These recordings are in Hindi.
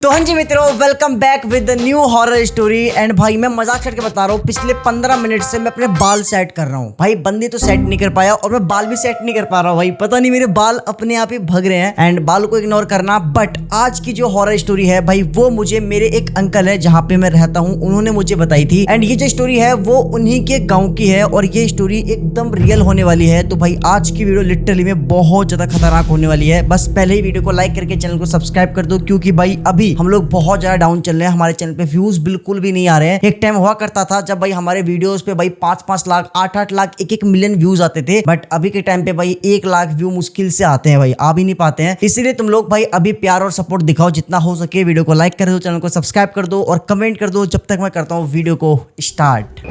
तो हाँ जी मित्रों, welcome back with the new horror story. And भाई मैं मजाक करके बता रहा हूँ, पिछले 15 मिनट से मैं अपने बाल सेट कर रहा हूँ। भाई बंदी तो सेट नहीं कर पाया और मैं बाल भी सेट नहीं कर पा रहा हूँ। भाई पता नहीं मेरे बाल अपने आप ही भग रहे हैं एंड बाल को इग्नोर करना। बट आज की जो हॉरर स्टोरी है भाई, वो मुझे मेरे एक अंकल है जहाँ पे मैं रहता हूँ, उन्होंने मुझे बताई थी। एंड ये जो स्टोरी है वो उन्हीं के गाँव की है और ये स्टोरी एकदम रियल होने वाली है। तो भाई आज की वीडियो लिटरली में बहुत ज्यादा खतरनाक होने वाली है। बस पहले ही वीडियो को लाइक करके चैनल को सब्सक्राइब कर दो, क्योंकि भाई अभी हम लोग बहुत डाउन चल रहे हैं। हमारे चैनल पे व्यूज बिल्कुल भी नहीं आ रहे हैं। एक टाइम हुआ करता था जब भाई हमारे वीडियोस पे भाई 5-5 लाख 8-8 लाख 1-1 मिलियन व्यूज आते थे। बट अभी के टाइम पे भाई 1 लाख व्यू मुश्किल से आते हैं, भाई आ भी नहीं पाते हैं। इसीलिए तुम लोग भाई अभी प्यार और सपोर्ट दिखाओ जितना हो सके। वीडियो को लाइक कर दो, चैनल को सब्सक्राइब कर दो और कमेंट कर दो जब तक मैं करता हूँ वीडियो को स्टार्ट।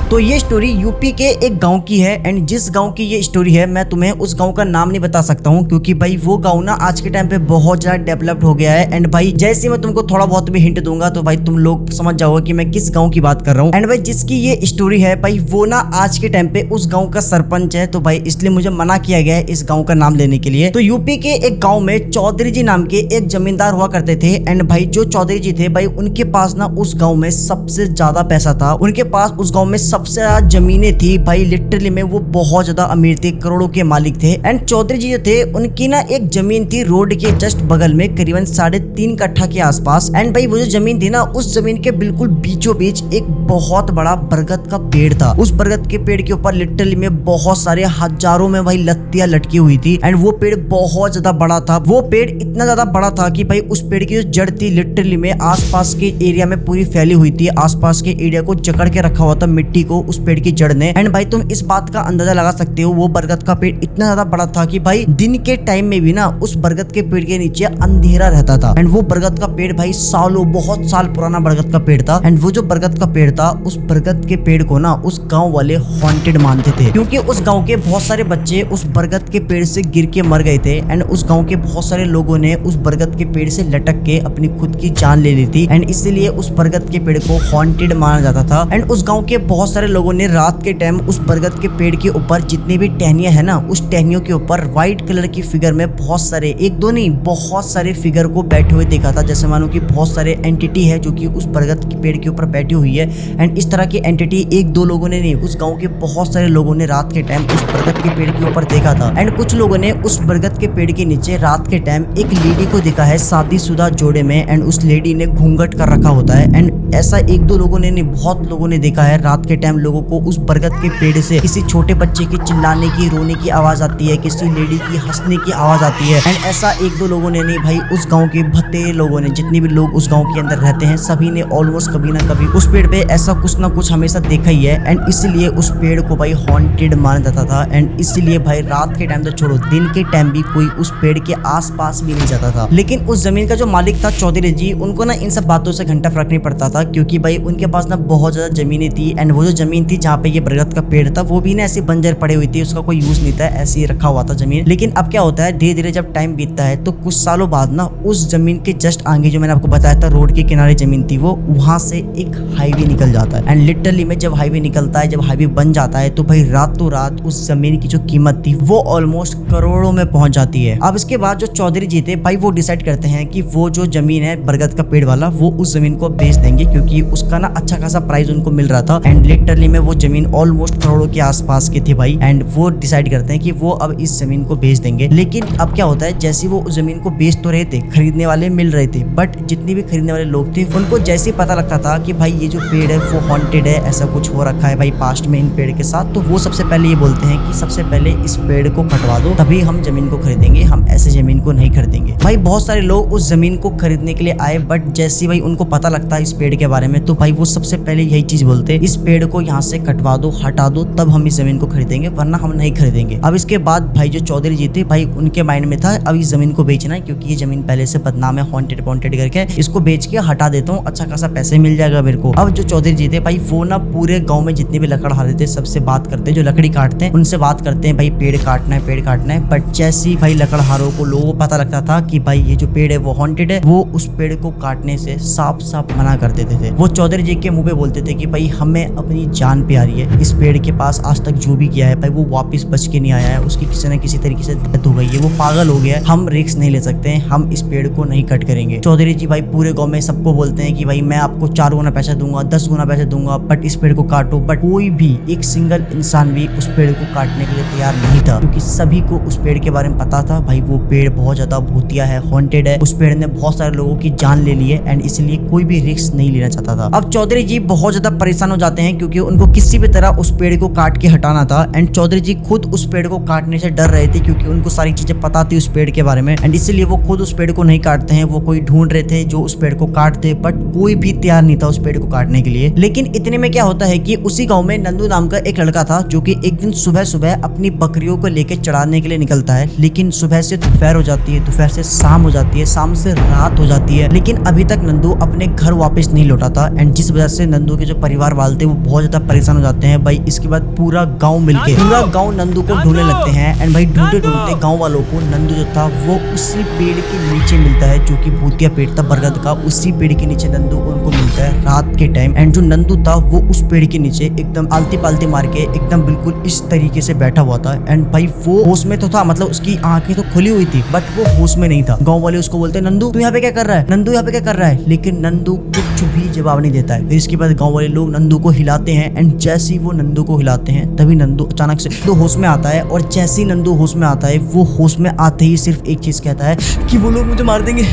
तो ये स्टोरी यूपी के एक गांव की है एंड जिस गांव की ये स्टोरी है मैं तुम्हें उस गांव का नाम नहीं बता सकता हूँ, क्योंकि भाई वो गांव ना आज के टाइम पे बहुत ज्यादा डेवलप्ड हो गया है। एंड भाई जैसे मैं तुमको थोड़ा बहुत भी हिंट दूंगा तो भाई तुम लोग समझ जाओगे कि मैं किस गाँव की बात कर रहा हूँ। एंड भाई जिसकी ये स्टोरी है भाई वो ना आज के टाइम पे उस गाँव का सरपंच है। तो भाई इसलिए मुझे मना किया गया है इस गाँव का नाम लेने के लिए। तो यूपी के एक गाँव में चौधरी जी नाम के एक जमींदार हुआ करते थे। एंड भाई जो चौधरी जी थे भाई उनके पास ना उस गाँव में सबसे ज्यादा पैसा था। उनके पास उस गाँव में सबसे ज्यादा जमीनें थी। भाई लिटरली में वो बहुत ज्यादा अमीर थे, करोड़ों के मालिक थे। एंड चौधरी जी जो थे उनकी ना एक जमीन थी रोड के जस्ट बगल में, करीबन 3.5 कट्ठा के आसपास। एंड भाई वो जो जमीन थी ना, उस जमीन के बिल्कुल बीचों बीच एक बहुत बड़ा बरगद का पेड़ था। उस बरगद के पेड़ के ऊपर लिटरली में बहुत सारे हजारों में भाई लत्तियां लटकी हुई थी। एंड वो पेड़ बहुत ज्यादा बड़ा था। वो पेड़ इतना ज्यादा बड़ा था कि भाई उस पेड़ की जो जड़ थी लिटरली में आसपास के एरिया में पूरी फैली हुई थी। आसपास के एरिया को जकड़ के रखा हुआ था मिट्टी को उस पेड़ की जड़ ने। एंड भाई तुम इस बात का अंदाजा लगा सकते हो, वो बरगद का पेड़ इतना ज्यादा बड़ा था कि भाई दिन के टाइम में भी ना उस बरगद के पेड़ के नीचे अंधेरा रहता था। एंड वो बरगद का पेड़ भाई सालों बहुत साल पुराना बरगद का पेड़ था। एंड वो जो बरगद का पेड़ था, उस बरगद के पेड़ को ना उस गांव वाले हॉन्टेड मानते थे, क्योंकि उस गांव के बहुत सारे बच्चे उस बरगद के पेड़ से गिर के मर गए थे। एंड उस गांव के बहुत सारे लोगों ने उस बरगद के पेड़ से लटक के अपनी खुद की जान ले ली थी। एंड इसलिए उस बरगद के पेड़ को हॉन्टेड माना जाता था। एंड उस गांव के बहुत सारे लोगों ने रात के टाइम उस बरगद के पेड़ के ऊपर जितनी भी टहनियां है ना, उस टहनियों के ऊपर व्हाइट कलर की फिगर में बहुत सारे, एक दो नहीं बहुत सारे फिगर को बैठे हुए देखा था। जैसे मानो कि बहुत सारे एंटिटी है जो कि उस बरगद के पेड़ के ऊपर बैठी हुई है। एंड इस तरह की एंटिटी एक दो लोगों ने नहीं, उस गांव के बहुत सारे लोगों ने रात के टाइम उस बरगद के पेड़ के ऊपर देखा था। एंड कुछ लोगों ने उस बरगद के पेड़ के नीचे रात के टाइम एक लेडी को देखा है शादीशुदा जोड़े में। एंड उस लेडी ने घूंघट कर रखा होता है। एंड ऐसा एक दो लोगों ने नहीं, बहुत लोगों ने देखा है रात के टाइम लोगों को उस बरगद के पेड़ से किसी छोटे बच्चे की चिल्लाने की, रोने की आवाज आती है, किसी लेडी की हंसने की आवाज आती है। एंड ऐसा एक दो लोगों ने नहीं भाई, उस गांव के भत्ते लोगों ने, जितने भी लोग उस गांव के अंदर रहते हैं, सभी ने ऑलमोस्ट कभी ना कभी उस पेड़ पे ऐसा कुछ ना कुछ हमेशा देखा ही है। एंड इसलिए उस पेड़ को भाई हॉन्टेड माना जाता था। एंड इसलिए भाई रात के टाइम तो छोड़ो, दिन के टाइम भी कोई उस पेड़ के आसपास भी नहीं जाता था। लेकिन उस जमीन का जो मालिक था चौधरी जी, उनको ना इन सब बातों से घंटा फर्क नहीं पड़ता था, क्योंकि भाई उनके पास ना बहुत ज्यादा जमीनें थी। एंड वो जो जमीन थी जहाँ पे ये बरगद का पेड़ था, वो भी ना ऐसी बंजर पड़ी हुई थी, उसका कोई यूज नहीं था, ऐसे ही रखा हुआ था जमीन। लेकिन अब क्या होता है, धीरे धीरे जब टाइम बीतता है तो कुछ सालों बाद ना उस जमीन के जस्ट आगे, जो मैंने आपको बताया था रोड के किनारे जमीन थी, वो वहां से एक हाईवे निकल जाता है। एंड लिटरली में जब हाईवे निकलता है, जब हाईवे बन जाता है, तो भाई रातों रात उस जमीन की जो कीमत थी वो ऑलमोस्ट करोड़ों में पहुंच जाती है। अब इसके बाद जो चौधरी जी थे भाई, वो डिसाइड करते हैं कि वो जो जमीन है बरगद का पेड़ वाला, वो उस जमीन को बेच देंगे, क्योंकि उसका ना अच्छा खासा प्राइस उनको मिल रहा था। एंड लिटरली में वो जमीन ऑलमोस्ट करोड़ों के आसपास की थी भाई। एंड वो डिसाइड करते हैं कि वो अब इस जमीन को बेच देंगे। लेकिन अब क्या होता है, जैसे वो उस जमीन को बेच तो रहे थे, खरीदने वाले मिल रहे थे, बट जितने भी खरीदने वाले लोग थे उनको जैसे ही पता लगता था कि भाई ये जो पेड़ है वो हॉन्टेड है, ऐसा कुछ हो रखा है भाई पास्ट में इन पेड़ के साथ, तो वो सबसे पहले ये बोलते हैं कि सबसे पहले इस पेड़ को कटवा दो, तभी हम जमीन को खरीदेंगे, हम ऐसे जमीन को नहीं खरीदेंगे। भाई बहुत सारे लोग उस जमीन को खरीदने के लिए आए, बट जैसे भाई उनको पता लगता है इस पेड़ के बारे में, तो भाई वो सबसे पहले यही चीज बोलते हैं, इस पेड़ को यहाँ से कटवा दो, हटा दो, तब हम इस जमीन को खरीदेंगे, वरना हम नहीं खरीदेंगे। अब इसके बाद भाई जो चौधरी जी थे भाई, उनके माइंड में था अब इस जमीन को बेचना है, क्योंकि ये जमीन पहले से बदनाम है, हॉन्टेड पॉन्टेड करके, इसको बेच के हटा देता हूँ, अच्छा खासा पैसे मिल जाएगा मेरे को। अब जो चौधरी जी थे भाई, वो ना पूरे गाँव में जितने भी लकड़हारे थे सबसे बात करते हैं, जो लकड़ी काटते हैं उनसे बात करते हैं भाई पेड़ काटना है, पेड़ काटना है। बट जैसे ही भाई लकड़हारों को लोगों को पता लगता था कि भाई ये जो पेड़ है वो हॉन्टेड है, वो उस पेड़ को काटने से साफ साफ मना कर देते थे। वो चौधरी जी के मुंह पे बोलते थे कि भाई हमें अपनी अपनी जान पे आ रही है। इस पेड़ के पास आज तक जो भी गया है भाई वो वापस बच के नहीं आया है, उसकी किसी न किसी तरीके से डेथ हो गई है, वो पागल हो गया है। हम रिस्क नहीं ले सकते हैं, हम इस पेड़ को नहीं कट करेंगे। चौधरी जी भाई पूरे गाँव में सबको बोलते हैं कि भाई मैं आपको 4 गुना पैसा दूंगा, 10 गुना पैसा दूंगा, बट इस पेड़ को काटो। बट कोई भी एक सिंगल इंसान भी उस पेड़ को काटने के लिए तैयार नहीं था, क्योंकि सभी को उस पेड़ के बारे में पता था भाई वो पेड़ बहुत ज्यादा भूतिया है, हॉन्टेड है, उस पेड़ ने बहुत सारे लोगों की जान ले ली है एंड इसलिए कोई भी रिस्क नहीं लेना चाहता था। अब चौधरी जी बहुत ज्यादा परेशान हो जाते हैं क्योंकि उनको किसी भी तरह उस पेड़ को काट के हटाना था एंड चौधरी जी खुद उस पेड़ को काटने से डर रहे थे क्योंकि उनको सारी चीजें पता थी उस पेड़ के बारे में एंड इसलिए वो खुद उस पेड़ को नहीं काटते हैं। वो कोई ढूंढ रहे थे जो उस पेड़ को काट दे, बट कोई भी तैयार नहीं था उस पेड़ को काटने के लिए। लेकिन इतने में क्या होता है कि उसी गांव में नंदू नाम का एक लड़का था जो कि एक दिन सुबह सुबह अपनी बकरियों को लेकर चढ़ाने के लिए निकलता है, लेकिन सुबह से दोपहर हो जाती है, दोपहर से शाम हो जाती है, शाम से रात हो जाती है, लेकिन अभी तक नंदू अपने घर वापस नहीं लौटा था एंड जिस वजह से नंदू के जो परिवार वाले थे वो बहुत ज्यादा परेशान हो जाते हैं। भाई इसके बाद पूरा गाँव मिलके पूरा गाँव नंदू को ढूंढने लगते हैं एंड भाई ढूंढते ढूंढते गाँव वालों को नंदू जो था वो उसी पेड़ के नीचे मिलता है जो कि भूतिया पेड़ था बरगद का। उसी पेड़ के नीचे नंदू उनको मिलता है रात के टाइम एंड जो नंदू था वो उस पेड़ के नीचे एकदम आलती पालती मार के एकदम बिल्कुल इस तरीके से बैठा हुआ था एंड भाई वो होश में तो था, मतलब उसकी आंखें तो खुली हुई थी बट वो होश में नहीं था। गांव वाले उसको बोलते हैं नंदू तू यहाँ पे क्या कर रहा है, नंदू यहाँ पे क्या कर रहा है, लेकिन नंदू कुछ भी जवाब नहीं देता है। फिर इसके बाद गांव वाले लोग नंदू को हिलाते हैं एंड जैसे ही वो नंदू को हिलाते हैं तभी नंदू अचानक से तो होश में आता है और जैसे ही नंदू होश में आता है वो होश में आते ही सिर्फ एक चीज कहता है कि वो लोग मुझे मार देंगे,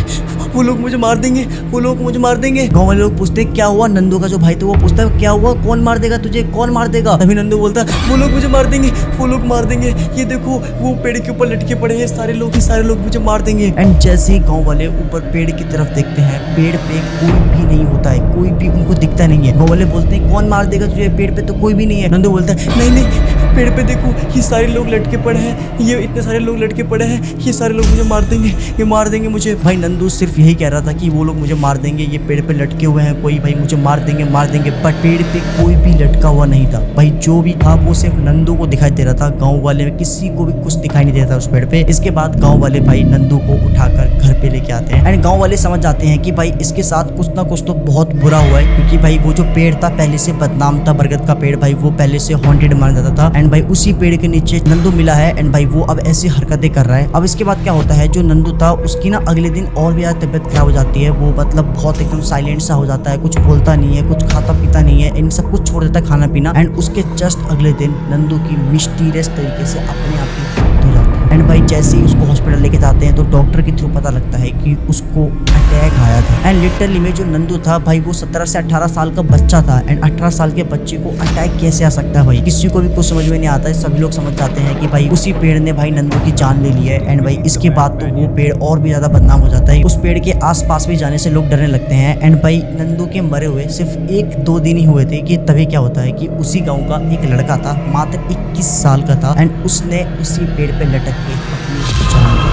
वो लोग मुझे मार देंगे, वो लोग मुझे मार देंगे। गांव वाले लोग पूछते क्या हुआ, नंदू का जो भाई था वो पूछता है क्या हुआ, कौन मार देगा तुझे, कौन मार देगा। तभी नंदू बोलता है वो लोग मुझे मार देंगे, वो लोग मार देंगे, ये देखो वो पेड़ के ऊपर लटके पड़े हैं सारे लोग, ये सारे लोग मुझे मार देंगे। एंड जैसे ही गांव वाले ऊपर पेड़ की तरफ देखते हैं पेड़ पे कोई भी नहीं होता है, कोई भी उनको दिखता नहीं है। गांव वाले बोलते हैं कौन मार देगा तुझे, पेड़ पे तो कोई भी नहीं है। नंदू बोलता है नहीं नहीं पेड़ पे देखो ये सारे लोग लटके पड़े हैं, ये इतने सारे लोग लटके पड़े हैं, ये सारे लोग मुझे मार देंगे, ये मार देंगे मुझे। भाई नंदू सिर्फ यही कह रहा था कि वो लोग मुझे मार देंगे, ये पेड़ पे लटके हुए हैं कोई, भाई मुझे मार देंगे मार देंगे, बट पेड़ पे कोई भी लटका हुआ नहीं था। भाई जो भी था वो सिर्फ नंदू को दिखाई दे रहा था, गाँव वाले में किसी को भी कुछ दिखाई नहीं दे रहा था उस पेड़ पे। इसके बाद गाँव वाले भाई नंदू को उठाकर घर पे लेके आते हैं एंड गाँव वाले समझ जाते हैं कि भाई इसके साथ कुछ ना कुछ तो बहुत बुरा हुआ है, क्योंकि भाई वो जो पेड़ था पहले से बदनाम था, बरगद का पेड़ भाई वो पहले से हॉन्टेड माना जाता था एंड भाई उसी पेड़ के नीचे नंदू मिला है एंड भाई वो अब ऐसी हरकतें कर रहा है। अब इसके बाद क्या होता है, जो नंदू था उसकी ना अगले दिन और भी ज्यादा तबियत खराब हो जाती है, वो मतलब बहुत एकदम साइलेंट सा हो जाता है, कुछ बोलता नहीं है, कुछ खाता पीता नहीं है, इन सब कुछ छोड़ देता है खाना पीना एंड उसके जस्ट अगले दिन नंदू की मिस्टीरियस तरीके से अपने आप ही मौत हो जाती है। एंड भाई जैसे ही उसको हॉस्पिटल लेके जाते हैं तो डॉक्टर के थ्रू पता लगता है कि उसको अटैक आया था एंड लिटरली में जो नंदू था भाई वो 17 से 18 साल का बच्चा था एंड 18 साल के बच्चे को अटैक कैसे आ सकता है, भाई किसी को भी कुछ समझ में नहीं आता है। सभी लोग समझ जाते हैं कि भाई उसी पेड़ ने भाई नंदू की जान ले ली है एंड भाई इसके बाद तो वो पेड़ और भी ज्यादा बदनाम हो जाता है, उस पेड़ के आसपास भी जाने से लोग डरने लगते हैं एंड भाई नंदू के मरे हुए सिर्फ 1-2 दिन ही हुए थे कि तभी क्या होता है कि उसी गाँव का एक लड़का था मात्र 21 साल का था एंड उसने उसी पेड़ पे लटक के अपनी जान ली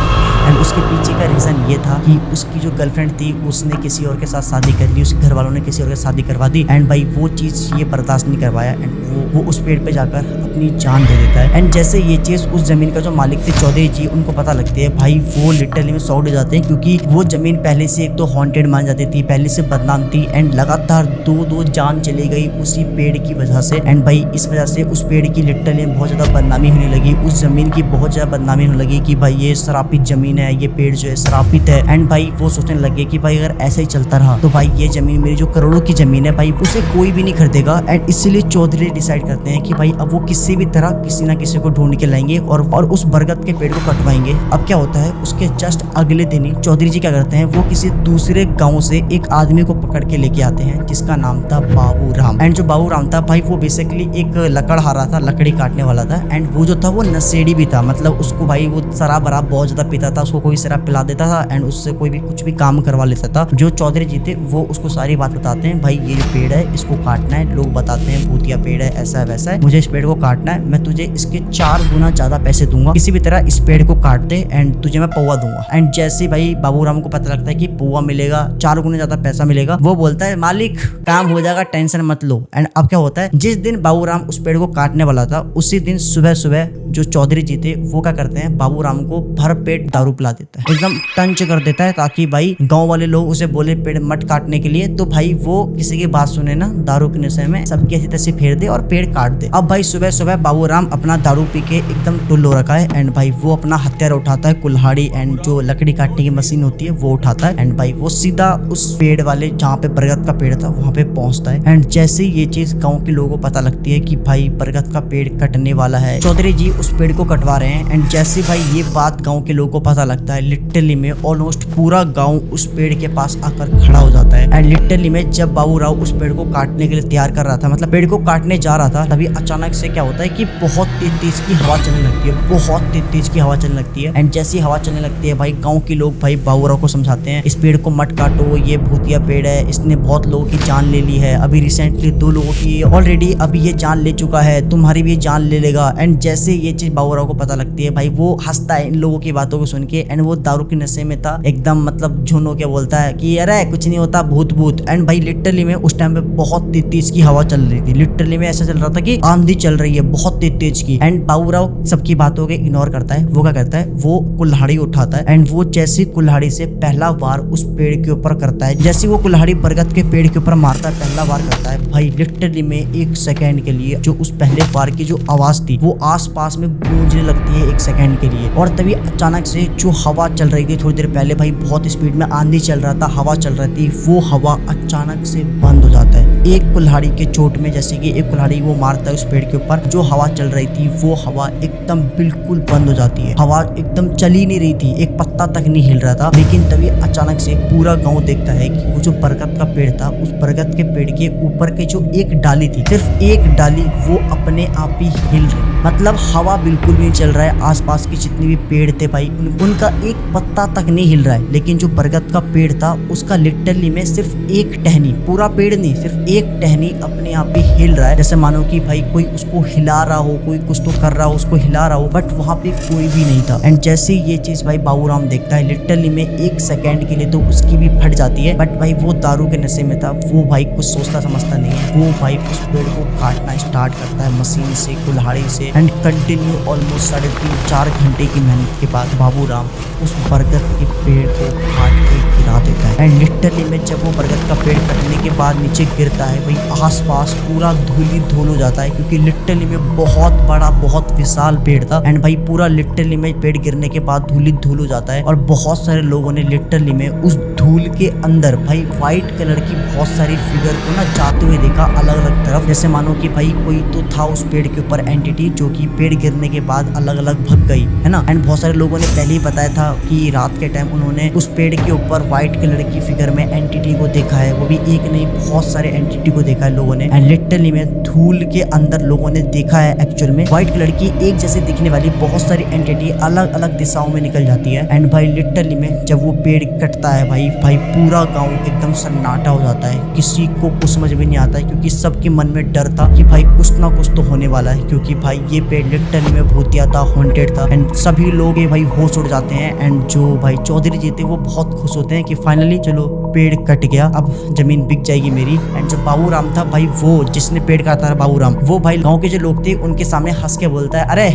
एंड उसके पीछे का रीजन ये था कि उसकी जो गर्लफ्रेंड थी उसने किसी और के साथ शादी कर ली, उसके घर वालों ने किसी और के साथ शादी करवा दी एंड भाई वो चीज ये बर्दाश्त नहीं करवाया एंड वो उस पेड़ पे जाकर अपनी जान दे देता है। एंड जैसे ये चीज उस जमीन का जो मालिक थे चौधरी जी उनको पता लगती है, भाई वो लिटरली में शॉक हो जाते हैं क्योंकि वो जमीन पहले से एक तो हॉन्टेड मान जाती थी, पहले से बदनाम थी एंड लगातार 2 जान चली गई उसी पेड़ की वजह से एंड भाई इस वजह से उस पेड़ की लिटरली बहुत ज्यादा बदनामी होने लगी, उस जमीन की बहुत ज्यादा बदनामी होने लगी कि भाई ये शरापित जमीन है, ये पेड़ जो है शरापित है एंड भाई वो सोचने लगे कि भाई अगर ऐसे ही चलता रहा तो भाई ये जमीन मेरी जो करोड़ों की जमीन है भाई उसे कोई भी नहीं खरीदेगा एंड इसलिए चौधरी डिसाइड करते हैं कि भाई अब वो किसी भी तरह किसी ना किसी को ढूंढ के लाएंगे और उस बरगद के पेड़ को कटवाएंगे। अब क्या होता है उसके जस्ट अगले दिन ही चौधरी जी क्या करते हैं, वो किसी दूसरे गाँव से एक आदमी को पकड़ के लेके आते हैं जिसका नाम था बाबू राम एंड जो बाबू राम था भाई वो बेसिकली एक लकड़हारा था, लकड़ी काटने वाला था एंड वो जो था वो नशेड़ी भी था, मतलब उसको भाई वो शराब वराब बहुत ज्यादा पीता था, उसको कोई शराब पिला देता था एंड उससे कोई भी कुछ भी काम करवा लेता था। जो चौधरी जी थे वो उसको सारी बात बताते हैं, भाई ये जो पेड़ है इसको काटना है, लोग बताते हैं भूतिया पेड़ है, ऐसा है वैसा है, मुझे इस पेड़ को काटना है, मैं तुझे इसके 4 गुना ज्यादा पैसे दूंगा, किसी भी तरह इस पेड़ को काट दे एंड तुझे मैं पौवा दूंगा। एंड जैसे भाई बाबूराम को पता लगता है कि पौवा मिलेगा, 4 गुना ज्यादा पैसा मिलेगा, वो बोलता है मालिक काम हो जाएगा, टेंशन मत लो। एंड अब क्या होता है, जिस दिन बाबूराम उस पेड़ को काटने वाला था उसी दिन सुबह सुबह जो चौधरी जी थे वो क्या करते हैं, बाबू राम को भर पेट दारू पिला देता है, एकदम टंच कर देता है, ताकि भाई गांव वाले लोग उसे बोले पेड़ मत काटने के लिए, तो भाई वो किसी की बात सुने ना, दारू के नशे में सबकी ऐसी तैसी फेर दे और पेड़ काट दे। अब भाई सुबह सुबह बाबू राम अपना दारू पी के एकदम टुल्ल हो रखा है एंड भाई वो अपना हथियार उठाता है, कुल्हाड़ी एंड जो लकड़ी काटने की मशीन होती है वो उठाता है एंड भाई वो सीधा उस पेड़ वाले जहाँ पे बरगद का पेड़ था वहाँ पे पहुंचता है। एंड जैसे ये चीज गाँव के लोगों को पता लगती है कि भाई बरगद का पेड़ कटने वाला है, चौधरी जी उस पेड़ को कटवा रहे हैं। एंड जैसे भाई ये बात गाँव के लोगों को पता लगता है, लिटरली में ऑलमोस्ट पूरा गाँव उस पेड़ के पास आकर खड़ा हो जाता है। एंड लिटरली में जब बाबू राव उस पेड़ को काटने के लिए तैयार कर रहा था, मतलब पेड़ को काटने जा रहा था, तभी अचानक से क्या होता है कि बहुत तेज की हवा चलने लगती है, बहुत तेज की हवा चलने लगती है। एंड जैसी हवा चलने लगती है भाई गांव के लोग भाई बाबू राव को समझाते हैं, इस पेड़ को मत काटो, ये भूतिया पेड़ है, इसने बहुत लोगों की जान ले ली है, अभी रिसेंटली 2 लोगों की ऑलरेडी अभी ये जान ले चुका है, तुम्हारी भी जान ले लेगा। एंड जैसे ये चीज बाबू राव को पता लगती है भाई वो हंसता है इन लोगों की बातों को सुन के। एंड वो दारू के नशे में था एकदम, मतलब झुनो के बोलता है कि अरे कुछ नहीं होता, भूत भूत। एंड भाई लिटरली में उस टाइम पे बहुत तेज की हवा चल रही थी, लिटरली में ऐसा चल रहा था कि आंधी चल रही है बहुत तेज की। एंड बाबू राव सबकी बातों के इग्नोर करता है, वो क्या करता है, वो कुल्हाड़ी उठाता है एंड वो जैसी कुल्हाड़ी से पहला वार उस पेड़ के ऊपर करता है, जैसे वो कुल्हाड़ी बरगद के पेड़ के ऊपर मारता है, पहला वार करता है भाई लिटरली में 1 सेकेंड के लिए जो उस पहले वार की जो आवाज थी वो आसपास में गूंजने लगती है 1 सेकेंड के लिए। और तभी अचानक से जो हवा चल रही थी थोड़ी देर पहले भाई बहुत स्पीड में आंधी चल रहा था, हवा चल रही थी, वो हवा अचानक से बंद हो जाता है एक कुल्हाड़ी के चोट में। जैसे कि एक कुल्हाड़ी वो मारता है उस पेड़ के ऊपर, जो हवा चल रही थी वो हवा एकदम बिल्कुल बंद हो जाती है, हवा एकदम चल ही नहीं रही थी, एक पत्ता तक नहीं हिल रहा था। लेकिन तभी अचानक से पूरा गांव देखता है कि वो जो बरगद का पेड़ था, उस बरगद के पेड़ के ऊपर के जो एक डाली थी, सिर्फ एक डाली वो अपने आप ही हिल रही, मतलब हवा बिल्कुल भी नहीं चल रहा है, आसपास के जितने भी पेड़ थे भाई उनका एक पत्ता तक नहीं हिल रहा है। लेकिन जो बरगद का पेड़ था उसका लिटरली में सिर्फ एक टहनी, पूरा पेड़ नहीं सिर्फ एक टहनी अपने आप ही हिल रहा है, जैसे मानो कि भाई कोई उसको हिला रहा हो, कोई कुछ तो कर रहा हो, उसको हिला रहा हो, बट वहां पे कोई भी नहीं था। एंड जैसे ये चीज भाई बाबू राम देखता है, लिटरली में 1 सेकेंड के लिए तो उसकी भी फट जाती है, बट भाई वो दारू के नशे में था, वो भाई कुछ सोचता समझता नहीं है, वो भाई उस पेड़ को काटना स्टार्ट करता है मशीन से, कुल्हाड़ी से। एंड कंटिन्यू ऑलमोस्ट 3.5-4 घंटे की मेहनत के बाद बाबू राम उस बरगद के पेड़ को काट के गिरा देता है। एंड लिटरली में जब वो बरगद का पेड़ कटने के बाद नीचे गिरता है भाई आसपास पूरा धूली धूल हो जाता है, क्योंकि लिटरली में बहुत बड़ा बहुत विशाल पेड़ था। एंड भाई पूरा लिटरली में पेड़ गिरने के बाद धूली धूल हो जाता है और बहुत सारे लोगों ने लिटरली में उस धूल के अंदर भाई व्हाइट कलर की बहुत सारी फिगर को ना जाते हुए देखा अलग अलग तरफ, जैसे मानो कि भाई कोई तो था उस पेड़ के ऊपर एंटिटी जो कि पेड़ गिरने के बाद अलग अलग भग गई है ना। एंड बहुत सारे लोगों ने पहले ही बताया था कि रात के टाइम उन्होंने उस पेड़ के ऊपर व्हाइट कलर की फिगर में एंटिटी को देखा है, वो भी एक नहीं बहुत सारे एंटिटी को देखा है लोगों ने। एंड लिटरली में धूल के अंदर लोगों ने देखा है एक्चुअल में व्हाइट कलर की एक जैसे दिखने वाली बहुत सारी एंटिटी अलग अलग दिशाओं में निकल जाती है। एंड भाई लिटरली में जब वो पेड़ कटता है भाई पूरा गाँव एकदम सन्नाटा हो जाता है, किसी को कुछ समझ में नहीं आता है, क्योंकि सबके मन में डर था कि भाई कुछ ना कुछ तो होने वाला है, क्योंकि भाई ये पेड़ लिटरली में भूतिया था, हॉन्टेड था। एंड सभी लोग भाई होश उड़ जाते हैं। एंड जो भाई चौधरी जी थे वो बहुत खुश होते हैं कि फाइनली चलो पेड़ कट गया, अब जमीन बिक जाएगी मेरी। एंड जो बाबू राम था भाई वो जिसने पेड़ काटा था बाबू राम, वो भाई गाँव के जो लोग थे उनके सामने हंस के बोलता है अरे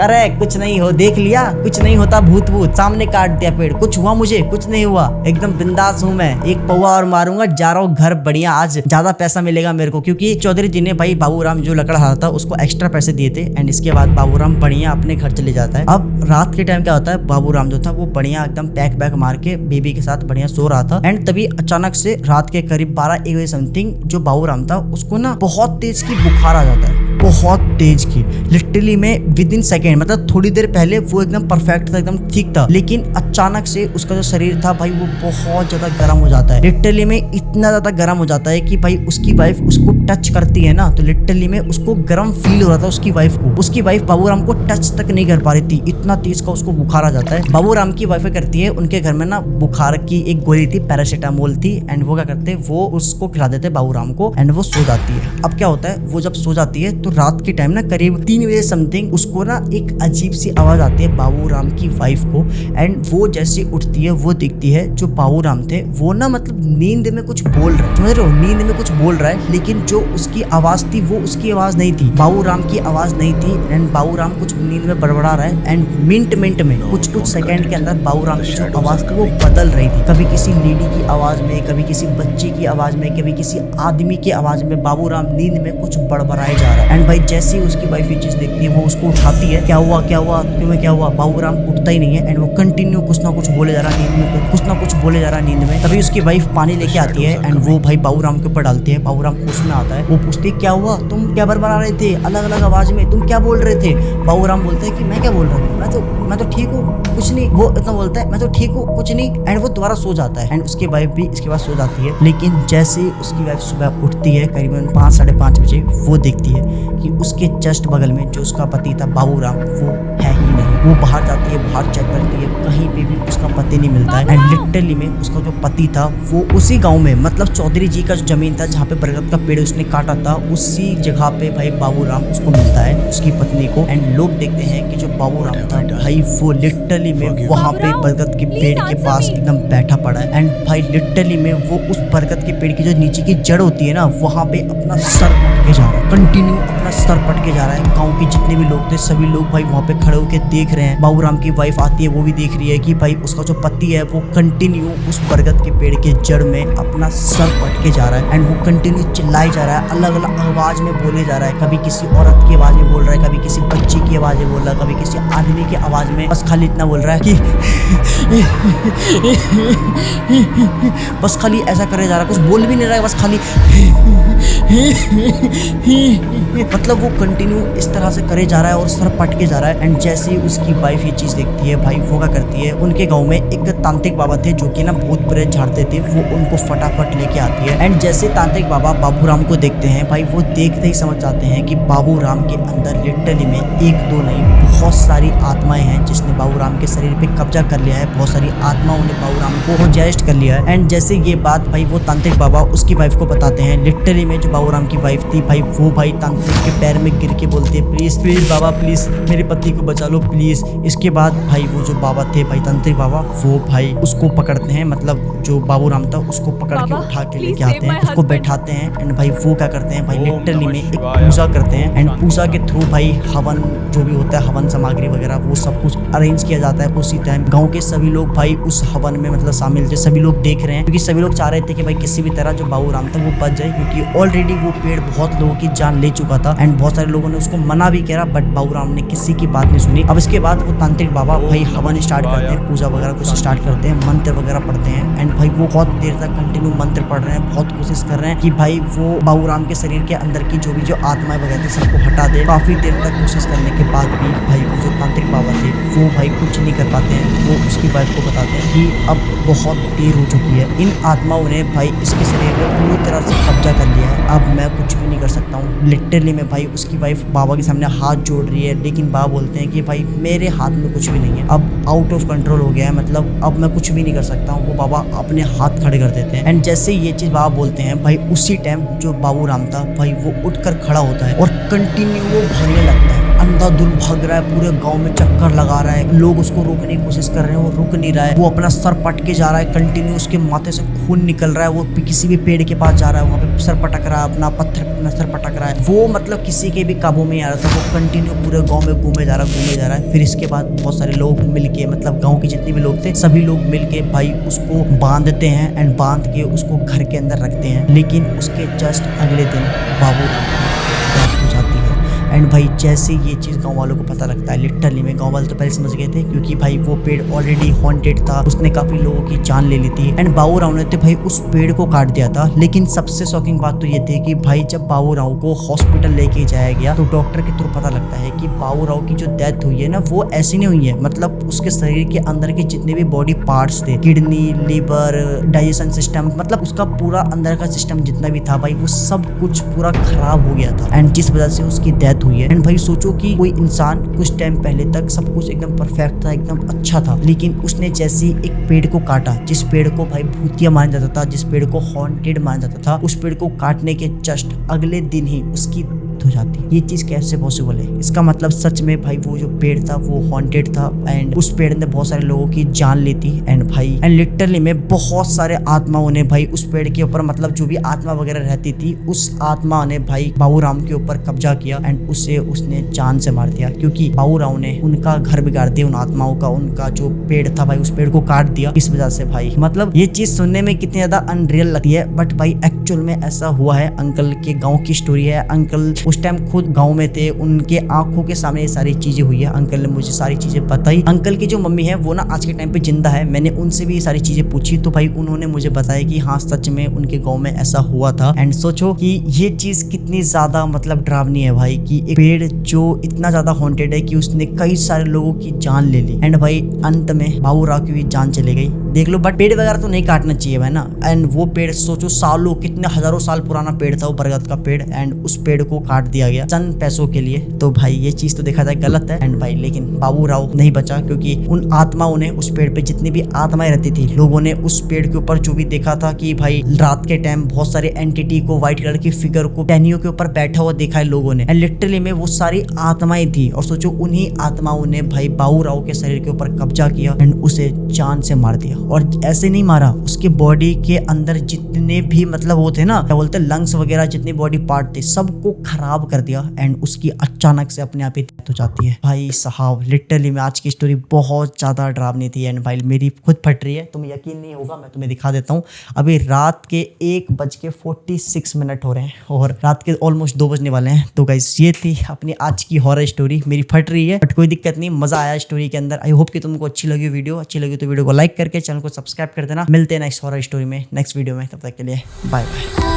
अरे कुछ नहीं हो, देख लिया कुछ नहीं होता, भूत भूत सामने काट दिया पेड़, कुछ हुआ मुझे कुछ नहीं हुआ, एकदम बिंदास हूँ मैं, एक पौवा और मारूंगा, जा रहा हूँ घर, बढ़िया आज ज्यादा पैसा मिलेगा मेरे को। क्योंकि चौधरी जी ने भाई बाबू राम जो लकड़ा हारा था उसको एक्स्ट्रा पैसे दिए थे। एंड इसके बाद बाबू राम बढ़िया अपने घर चले जाता है। अब रात के टाइम क्या होता है, बाबू राम जो था वो बढ़िया एकदम पैक बैक मार के बेबी के साथ बढ़िया सो रहा था। एंड तभी अचानक से रात के करीब 12-1 बजे समथिंग जो बाबू राम था उसको ना बहुत तेज की बुखार आ जाता है, बहुत तेज की, लिटरली में विद इन सेकेंड, मतलब थोड़ी देर पहले वो एकदम परफेक्ट था, एकदम ठीक था, लेकिन अचानक से उसका जो शरीर था भाई वो बहुत ज्यादा गर्म हो जाता है। लिटरली में इतना ज्यादा गर्म हो जाता है कि भाई उसकी वाइफ उसको टच करती है ना तो लिटरली में उसको गर्म फील हो रहा था उसकी वाइफ को। उसकी वाइफ बाबू राम को टच तक नहीं कर पा रही थी, इतना तेज का उसको बुखार आ जाता है। बाबू राम की वाइफ करती है, उनके घर में ना बुखार की एक गोली थी, पैरासीटामोल थी। एंड वो क्या करते वो उसको खिला देते बाबू राम को एंड वो सो जाती है। अब क्या होता है वो जब सो जाती है तो रात के टाइम ना करीब 3 बजे समथिंग उसको ना एक अजीब सी आवाज आती है बाबू राम की वाइफ को। एंड वो जैसे उठती है वो दिखती है जो बाबू राम थे वो ना मतलब नींद में कुछ बोल रहे हैं, समझ रहे हो, नींद में कुछ बोल रहा है, लेकिन जो उसकी आवाज थी वो उसकी आवाज नहीं थी, बाबू राम की आवाज नहीं थी। एंड बाबू राम कुछ नींद में बड़बड़ा रहा है एंड मिनट में कुछ सेकंड के अंदर बाबू राम की जो आवाज थी वो बदल रही थी, कभी किसी लेडी की आवाज में, कभी किसी बच्चे की आवाज में, कभी किसी आदमी की आवाज में बाबू राम नींद में कुछ बड़बड़ाए जा रहा है। एंड भाई जैसे ही उसकी वाइफ ये चीज देखती है वो उसको उठाती है, क्या हुआ तुम्हें क्या हुआ। बाबू राम उठता ही नहीं है एंड वो कंटिन्यू कुछ ना कुछ बोले जा रहा है नींद में, कुछ ना कुछ बोले जा रहा है नींद में। तभी उसकी वाइफ पानी लेके आती है एंड वो भाई बाबू राम के ऊपर डालती है। बाबू राम उसमें आता है, वो पूछती है क्या हुआ, तुम क्या बड़बड़ा रहे थे अलग अलग आवाज में, तुम क्या बोल रहे थे। बाबू राम बोलते हैं कि मैं क्या बोल रहा हूँ, मैं तो ठीक हूँ कुछ नहीं। वो इतना बोलता है मैं तो ठीक हूँ कुछ नहीं एंड वो दोबारा सो जाता है। एंड उसकी वाइफ भी इसके बाद सो जाती है। लेकिन जैसे ही उसकी वाइफ सुबह उठती है करीबन 5 साढ़े 5 बजे, वो देखती है कि उसके जस्ट बगल में जो उसका पति था बाबू राम वो है ही नहीं। वो बाहर जाती है, बाहर चेक करती है, कहीं पे भी उसका पति नहीं मिलता है। एंड लिटरली में उसका जो पति था वो उसी गांव में मतलब चौधरी जी का जो जमीन था जहाँ पे बरगद का पेड़ उसने काटा था उसी जगह पे भाई बाबू राम उसको मिलता है उसकी पत्नी को। एंड लोग देखते हैं कि जो बाबू राम था भाई वो लिटरली में वहाँ पे बरगद के पेड़ के पास एकदम बैठा पड़ा है। एंड भाई लिटरली में वो उस बरगद के पेड़ की जो नीचे की जड़ होती है ना वहाँ पे अपना सर पटके जा रहा है, कंटिन्यू अपना सर पटके जा रहा है। गाँव के जितने भी लोग थे सभी लोग भाई वहाँ पे खड़े होकर देख रहे हैं। बाबू राम की वाइफ आती है, वो भी देख रही है कि भाई उसका जो पति है वो कंटिन्यू उस बरगद के पेड़ के जड़ में अपना सर पटके जा रहा है। एंड वो कंटिन्यू चिल्लाई जा रहा है, अलग अलग आवाज में बोले जा रहा है, कभी किसी औरत की आवाज में बोल रहा है, कभी किसी बच्ची की आवाज में बोल रहा है, कभी किसी आदमी की आवाज में, बस खाली इतना बोल रहा है कि बस खाली ऐसा करे जा रहा है, कुछ बोल भी नहीं रहा है, बस खाली मतलब वो कंटिन्यू इस तरह से करे जा रहा है और सर पटके जा रहा है। एंड जैसे ही उसकी वाइफ ये चीज देखती है भाई वो क्या करती है, उनके गांव में एक तांत्रिक बाबा थे जो कि ना भूत प्रेत झाड़ते थे, वो उनको फटाफट लेके आती है। एंड जैसे तांत्रिक बाबा बाबू राम को देखते हैं भाई वो देखते ही समझ जाते हैं कि बाबू राम के अंदर लिटरली में एक दो नहीं बहुत सारी आत्माएं हैं जिसने बाबू राम के शरीर पे कब्जा कर लिया है, बहुत सारी आत्माओं ने बाबू राम को पोजेस्ट कर लिया है। एंड जैसे ये बात भाई वो तांत्रिक बाबा उसकी वाइफ को बताते हैं, लिटरली में जो बाबू राम की वाइफ थी भाई वो भाई तांत्रिक के पैर में गिर के बोलती है प्लीज प्लीज बाबा प्लीज मेरे पति को बचा लो प्लीज। इसके बाद भाई वो जो बाबा थे भाई तांत्रिक बाबा वो भाई उसको पकड़ते हैं, मतलब जो बाबू राम था उसको पकड़ के उठा के लेके आते हैं, उसको बैठाते हैं। एंड भाई वो क्या करते हैं भाई लिटरली में एक पूजा करते हैं। एंड पूजा के थ्रू भाई हवन जो भी होता है हवन सामग्री वगैरह वो सब कुछ अरेंज किया जाता है। उसी टाइम गाँव के सभी लोग भाई उस हवन में मतलब शामिल थे, सभी लोग देख रहे हैं क्योंकि सभी लोग चाह रहे थे कि भाई किसी भी तरह जो बाबू राम था वो बच जाए, क्योंकि ऑलरेडी वो पेड़ बहुत लोगों की जान ले चुका था। एंड बहुत सारे लोगों ने उसको मना भी किया बट बाबू राम ने किसी की बात नहीं सुनी। अब इसके बाद वो तांत्रिक बाबा भाई हवन स्टार्ट करते हैं, पूजा वगैरह कुछ स्टार्ट करते हैं, मंत्र वगैरह पढ़ते हैं। एंड भाई वो बहुत देर तक कंटिन्यू मंत्र पढ़ रहे हैं, बहुत कोशिश कर रहे हैं कि भाई वो बाबू राम के शरीर के अंदर की जो भी जो आत्माएं वगैरह थी सबको हटा दे। काफी देर तक कोशिश करने के बाद भी भाई वो जो तांत्रिक बाबा थे वो भाई कुछ नहीं कर पाते हैं। वो उसकी वाइफ को बताते हैं कि अब बहुत देर हो चुकी है, इन आत्माओं ने भाई इसके शरीर में पूरी तरह से कब्जा कर लिया है, अब मैं कुछ भी नहीं कर सकता हूँ। लिटरली में भाई उसकी वाइफ बाबा के सामने हाथ जोड़ रही है, लेकिन बाबा बोलते हैं कि भाई मेरे हाथ में कुछ भी नहीं है, अब आउट ऑफ कंट्रोल हो गया है, मतलब अब मैं कुछ भी नहीं कर सकता हूँ। वो बाबा अपने हाथ खड़े कर देते हैं। एंड जैसे ये चीज बाबा बोलते हैं भाई उसी टाइम जो बाबू राम था भाई वो उठकर खड़ा होता है और कंटिन्यू वो भागने लगता है, अंधाधुंध भाग रहा है, पूरे गांव में चक्कर लगा रहा है, लोग उसको रोकने की कोशिश कर रहे हैं, वो रुक नहीं रहा है, वो अपना सर पटके जा रहा है, कंटिन्यू उसके माथे से खून निकल रहा है, वो किसी भी पेड़ के पास जा रहा है वहाँ पे सर पटक रहा है, अपना पत्थर अपना सर पटक रहा है, वो मतलब किसी के भी काबू में आ रहा था, वो कंटिन्यू पूरे गाँव में घूमे जा रहा है। फिर इसके बाद बहुत सारे लोग मिलके मतलब गाँव के जितने भी लोग थे सभी लोग मिलके भाई उसको बांधते हैं एंड बांध के उसको घर के अंदर रखते हैं। लेकिन उसके जस्ट अगले दिन बाबू रात हो जाती है। एंड भाई जैसे ये चीज़ गांव वालों को पता लगता है, लिटरली में गांव वाले तो पहले समझ गए थे क्योंकि भाई वो पेड़ ऑलरेडी हॉन्टेड था, उसने काफी लोगों की जान ले ली थी। एंड बाबू राव ने तो भाई उस पेड़ को काट दिया था। लेकिन सबसे शॉकिंग बात तो ये थी कि भाई जब बाबू राव को हॉस्पिटल लेके जाया गया तो डॉक्टर के थ्रू पता लगता है कि बाबू राव की जो डेथ हुई है ना वो ऐसी नहीं हुई है, मतलब उसके शरीर के अंदर के जितने भी बॉडी पार्ट्स थे, किडनी, लीवर, डाइजेशन सिस्टम, मतलब उसका पूरा अंदर का सिस्टम जितना भी था भाई वो सब कुछ पूरा खराब हो गया था। एंड जिस वजह से उसकी डेथ हुई है। एंड भाई सोचो कि कोई इंसान कुछ टाइम पहले तक सब कुछ एकदम परफेक्ट था, एकदम अच्छा था, लेकिन उसने जैसे एक पेड़ को काटा, जिस पेड़ को भाई भूतिया माना जाता था, जिस पेड़ को हॉन्टेड माना जाता था, उस पेड़ को काटने के जस्ट अगले दिन ही उसकी डेथ हो जाती है। ये चीज कैसे पॉसिबल है? इसका मतलब सच में भाई वो जो पेड़ था वो हॉन्टेड था एंड उस पेड़ ने बहुत सारे लोगों की जान ली थी एंड भाई एंड लिटरली में बहुत सारे आत्माओं ने भाई उस पेड़ के ऊपर, मतलब जो भी आत्मा वगैरह रहती थी उस आत्मा ने भाई बाबूराव के ऊपर कब्जा किया एंड उसने जान से मार दिया, क्योंकि बाबूराव ने उनका घर बिगाड़ दिया उन आत्माओं का। उनका जो पेड़ था भाई उस पेड़ को काट दिया इस वजह से भाई। मतलब ये चीज सुनने में कितनी ज्यादा अनरियल लगती है बट भाई एक्चुअल में ऐसा हुआ है। अंकल के गाँव की स्टोरी है। अंकल उस टाइम खुद गाँव में थे, उनके आंखों के सामने ये सारी चीजें हुई है। अंकल ने मुझे सारी चीजें बताई। अंकल की जो मम्मी है वो ना आज के टाइम पे जिंदा है। मैंने उनसे भी ये सारी चीजें पूछी तो भाई उन्होंने मुझे बताया कि हाँ सच में उनके गाँव में ऐसा हुआ था। एंड सोचो कि ये चीज कितनी ज्यादा मतलब डरावनी है भाई, कि एक पेड़ जो इतना ज्यादा हॉन्टेड है कि उसने कई सारे लोगों की जान ले ली एंड भाई अंत में बाबूराव की भी जान चली गई, देख लो। बट पेड़ वगैरह तो नहीं काटना चाहिए भाई ना। एंड वो पेड़ सोचो सालों, कितने हजारों साल पुराना पेड़ था वो बरगद का पेड़, एंड उस पेड़ को काट दिया गया चंद पैसों के लिए। तो भाई ये चीज तो देखा जाए गलत है। एंड भाई लेकिन बाबूराव नहीं बचा, क्योंकि उन आत्माओं ने उस पेड़ पे, जितनी भी आत्माएं रहती थी, लोगों ने उस पेड़ के ऊपर जो भी देखा था कि भाई रात के टाइम बहुत सारे एंटिटी को, व्हाइट कलर की फिगर को टहनियों के ऊपर बैठा हुआ देखा है लोगों ने। एंड लिटरली में वो सारी आत्माएं थी और सोचो उन्हीं आत्माओं ने भाई बाबूराव के शरीर के ऊपर कब्जा किया एंड उसे जान से मार दिया। और ऐसे नहीं मारा, उसके बॉडी के अंदर जितने भी मतलब वो थे ना, क्या बोलते हैं, लंग्स वगैरह जितने बॉडी पार्ट थे सबको खराब कर दिया एंड उसकी अचानक से अपने आप ही डेथ हो जाती है। भाई साहब लिटरली में आज की स्टोरी बहुत ज्यादा डरावनी थी एंड भाई मेरी खुद फट रही है, तुम्हें यकीन नहीं होगा। मैं तुम्हें दिखा देता हूँ। अभी रात के 1:46 हो रहे हैं और रात के ऑलमोस्ट 2 बजने वाले हैं। तो गाइस ये थी अपनी आज की हॉरर स्टोरी। मेरी फट रही है बट कोई दिक्कत नहीं, मजा आया स्टोरी के अंदर। आई होप कि तुमको अच्छी लगी वीडियो। अच्छी लगी तो वीडियो को लाइक करके चैनल को सब्सक्राइब कर देना। मिलते हैं नेक्स्ट हॉरर स्टोरी में, नेक्स्ट वीडियो में। तब तक के लिए बाय बाय।